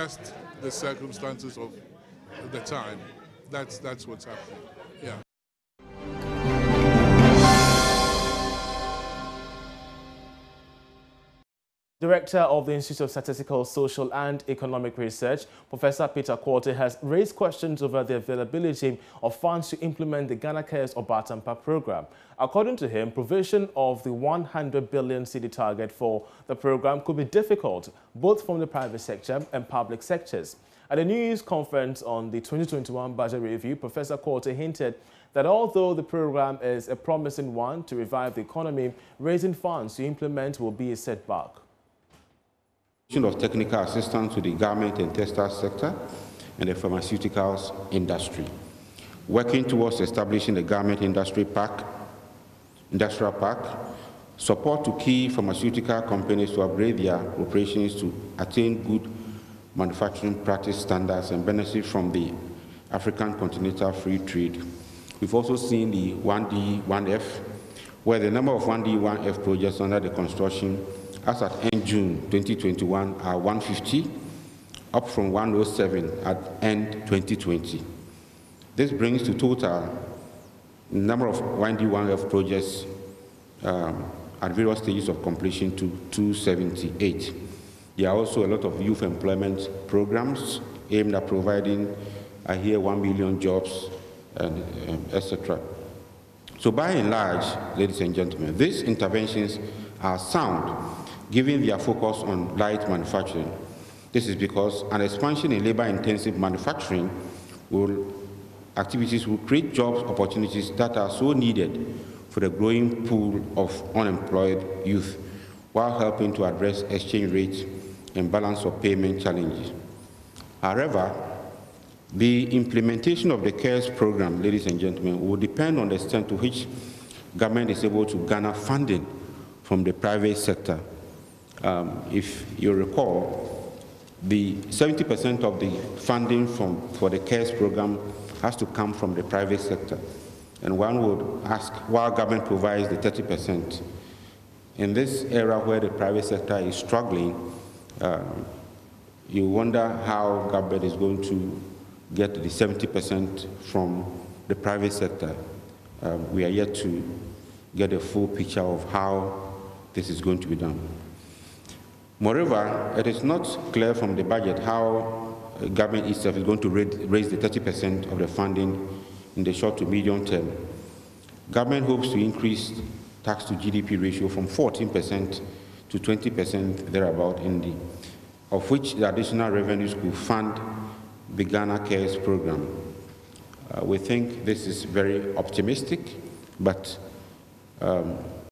Just the circumstances of the time. That's what's happening. Yeah. Director of the Institute of Statistical, Social and Economic Research, Professor Peter Quartey, has raised questions over the availability of funds to implement the Ghana Cares Obatampa program. According to him, provision of the 100 billion cedi target for the program could be difficult, both from the private sector and public sectors. At a news conference on the 2021 budget review, Professor Quartey hinted that although the program is a promising one to revive the economy, raising funds to implement will be a setback. Of technical assistance to the garment and textile sector and the pharmaceuticals industry, working towards establishing the garment industrial park, support to key pharmaceutical companies to upgrade their operations to attain good manufacturing practice standards and benefit from the African Continental Free Trade. We've also seen the 1D, 1F, where the number of 1D, 1F projects under the construction as at end June 2021 are 150, up from 107 at end 2020. This brings to total number of 1D, 1F projects at various stages of completion to 278. There are also a lot of youth employment programs aimed at providing, I hear, 1 million jobs, and etc. So by and large, ladies and gentlemen, these interventions are sound, given their focus on light manufacturing. This is because an expansion in labor-intensive manufacturing activities will create job opportunities that are so needed for the growing pool of unemployed youth, while helping to address exchange rate and balance of payment challenges. However, the implementation of the CARES program, ladies and gentlemen, will depend on the extent to which government is able to garner funding from the private sector. If you recall, the 70% of the funding for the CARES program has to come from the private sector. And one would ask why government provides the 30%. In this era where the private sector is struggling, you wonder how government is going to get the 70% from the private sector. We are yet to get a full picture of how this is going to be done. Moreover, it is not clear from the budget how government itself is going to raise the 30% of the funding in the short to medium term. Government hopes to increase tax to GDP ratio from 14% to 20% thereabout, of which the additional revenues could fund the Ghana Cares program. We think this is very optimistic, but